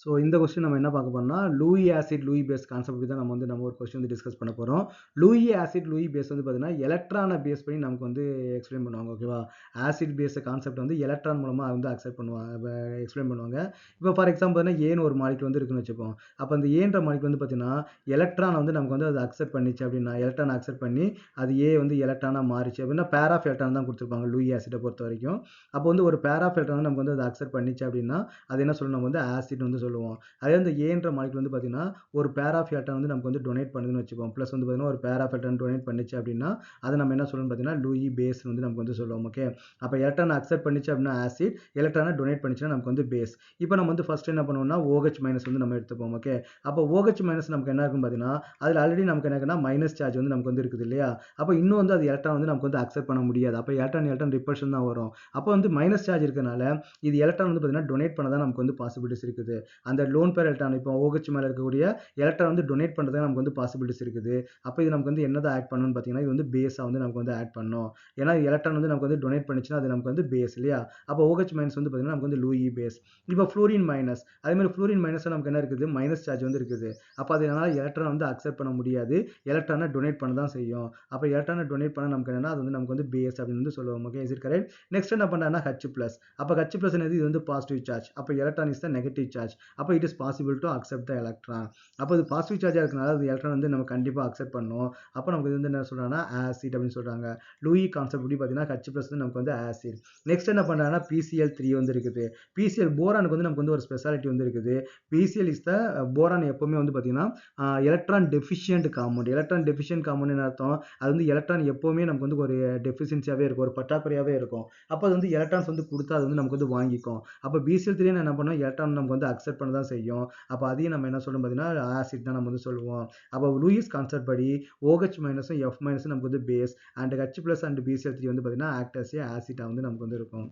So இந்த question நம்ம என்ன பார்க்க போறோம்னா Lewis acid Lewis base concept பற்றி தான் நம்ம ஒரு கொஸ்டின் வந்து டிஸ்கஸ் பண்ண போகிறோம். லூயி ஆசிட் லூயி பேஸ் வந்து பார்த்தீங்கன்னா எலக்ட்ரானை பேஸ் பண்ணி நமக்கு வந்து எக்ஸ்பிளைன் பண்ணுவாங்க. ஓகேவா, ஆசிட் பேஸ் கான்செப்ட் வந்து எலக்ட்ரான் மூலமாக வந்து அக்செப்ட் பண்ணுவாங்க, எக்ஸ்பிளைன் பண்ணுவாங்க. இப்போ ஃபார் எக்ஸாம்பிள் பார்த்தீங்கன்னா ஏன்னு ஒரு மாலிகுல் வந்து இருக்குன்னு வச்சுப்போம். அப்போ அந்த ஏன்ற மாலிகுல் வந்து பார்த்தீங்கன்னா எலக்ட்ரான் வந்து நமக்கு வந்து அதை அக்செப்ட் பண்ணிச்சு அப்படின்னா, எலக்ட்ரான் அக்செப்ட் பண்ணி அது ஏ வந்து எலக்ட்ரானாக மாறிச்சு அப்படின்னா பேர் ஆஃப் எலக்ட்ரான் தான் கொடுத்துருப்பாங்க லூயி ஆசிட்டை பொறுத்த வரைக்கும். அப்போ வந்து ஒரு பேர் ஆஃப் எலக்ட்ரான் நமக்கு வந்து அதை அக்செப்ட் பண்ணிச்சு அப்படின்னா அது என்ன சொல்லணும், நம்ம வந்து ஆசிட் வந்து சொல்லுவோம். அதே அந்த ஏன்ற மாலிகுல் வந்து பார்த்தீங்கன்னா ஒரு பேர் ஆஃப் எலக்ட்ரான் வந்து நமக்கு வந்து டொனேட் பண்ணுதுன்னு வச்சுப்போம். ப்ளஸ் வந்து பார்த்தீங்கன்னா ஒரு பேர் ஆஃப் எலக்ட்ரான் டொனேட் பண்ணிச்சு அப்படின்னா அதை நம்ம என்ன சொல்லணும்னு பார்த்தீங்கன்னா லூயி பேஸ் வந்து நமக்கு வந்து சொல்லுவோம். ஓகே, அப்போ எலக்ட்ரான் அக்செப்ட் பண்ணிச்சு அப்படின்னா ஆசிட், எலக்ட்ரானை டொனேட் பண்ணிச்சுன்னா நமக்கு வந்து பேஸ். இப்போ நம்ம வந்து ஃபர்ஸ்ட் என்ன பண்ணுவோம்னா OH மைனஸ் வந்து நம்ம எடுத்துப்போம். ஓகே, அப்போ OH மைனஸ் நமக்கு என்ன இருக்கும் பார்த்தீங்கன்னா அதில் ஆல்ரெடி நமக்கு என்ன இருக்குன்னா மைனஸ் சார்ஜ் வந்து நமக்கு வந்து இருக்குது இல்லையா. அப்போ இன்னும் வந்து அது எலக்ட்ரான் வந்து நமக்கு வந்து அக்செப்ட் பண்ண முடியாது. அப்போ எலக்ட்ரான் ரிப்பல்ஷன் தான் வரும். அப்போ வந்து மைனஸ் சார்ஜ் இருக்கனால இது எலக்ட்ரான் வந்து பார்த்தீங்கன்னா டொனேட் பண்ண தான் நமக்கு வந்து பாசிபிலிட்டிஸ் இருக்குது. அந்த லோன் பேர் எலக்ட்ரான் இப்போ OH மேலே இருக்கக்கூடிய எலக்ட்ரான் வந்து டொனேட் பண்ணுறதுக்கு நமக்கு வந்து பாசிபிலிட்டிஸ் இருக்குது. அப்போ இது நமக்கு வந்து என்னதான் ஆட் பண்ணணும்னு பார்த்தீங்கன்னா இது வந்து பேஸாக வந்து நமக்கு வந்து ஆட் பண்ணணும். ஏன்னா எலக்ட்ரான் வந்து நமக்கு வந்து டொனேட் பண்ணிச்சுன்னா அது நமக்கு வந்து பேஸ் இல்லையா. அப்போ OH மைனஸ் வந்து பார்த்தீங்கன்னா நமக்கு வந்து லூயி பேஸ். இப்போ ஃப்ளூரின் மைனஸ், அதே மாதிரி ஃப்ளூரின் மைனஸ் நமக்கு என்ன இருக்குது, மைனஸ் சார்ஜ் வந்து இருக்குது. அப்போ அதனால எலக்ட்ரான் வந்து அக்செப்ட் பண்ண முடியாது, எலக்ட்ரானை டொனேட் பண்ண தான் செய்யும். அப்போ எலக்ட்ரானை டொனேட் பண்ண நமக்கு என்னன்னா அது வந்து நமக்கு வந்து பேஸ் அப்படின்னு வந்து சொல்லுவோம். Okay, is it correct? Next என்ன பண்ணாங்கன்னா H பிளஸ். அப்போ H பிளஸ் என்னது, இது வந்து பாசிட்டிவ் சார்ஜ். அப்போ electron is the negative charge. அப்போ it is possible to accept the electron. அப்போ இது பாசிட்டிவ் சார்ஜாக இருக்கனால அது எலக்ட்ரான் வந்து நம்ம கண்டிப்பாக அக்செப்ட் பண்ணும். அப்போ நமக்கு இது வந்து என்ன சொல்றாங்கன்னா ஆசிட் அப்படின்னு சொல்றாங்க. லூயி கான்செப்ட் படி பார்த்தீங்கன்னா H பிளஸ் வந்து நமக்கு வந்து ஆசிட். நெக்ஸ்ட் என்ன பண்றாங்கன்னா PCl3 வந்து இருக்குது. PCl போரானுக்கு வந்து நமக்கு வந்து ஒரு ஸ்பெஷாலிட்டி வந்து இருக்குது. PCl இஸ் த போரான் எப்பவுமே வந்து பார்த்தீங்கன்னா electron deficient compound. Electron deficient compound அர்த்தம் அது வந்து எலக்ட்ரான் எப்பவுமே நமக்கு வந்து ஒரு டெஃபிஷியன்சியாகவே இருக்கும், ஒரு பற்றாக்குறையாகவே இருக்கும். அப்போ அது வந்து எலக்ட்ரான்ஸ் வந்து கொடுத்தா அது வந்து நமக்கு வந்து வாங்கிக்கும். அப்போ BCl3 என்ன பண்ணோம், எலக்ட்ரான் நமக்கு வந்து அக்செப்ட் பண்ண தான் செய்யும். அப்போ அதையும் நம்ம என்ன சொல்லணும் பார்த்தீங்கன்னா ஆசிட் தான் நம்ம வந்து சொல்லுவோம். அப்போ லூயிஸ் கான்செப்ட் படி OH மைனஸும் F மைனஸும் நமக்கு வந்து base and H plus and BCl3 வந்து பார்த்தீங்கன்னா ஆக்ட் ஆஸ் ஏ ஆசிட்டாக வந்து நமக்கு வந்து இருக்கும்.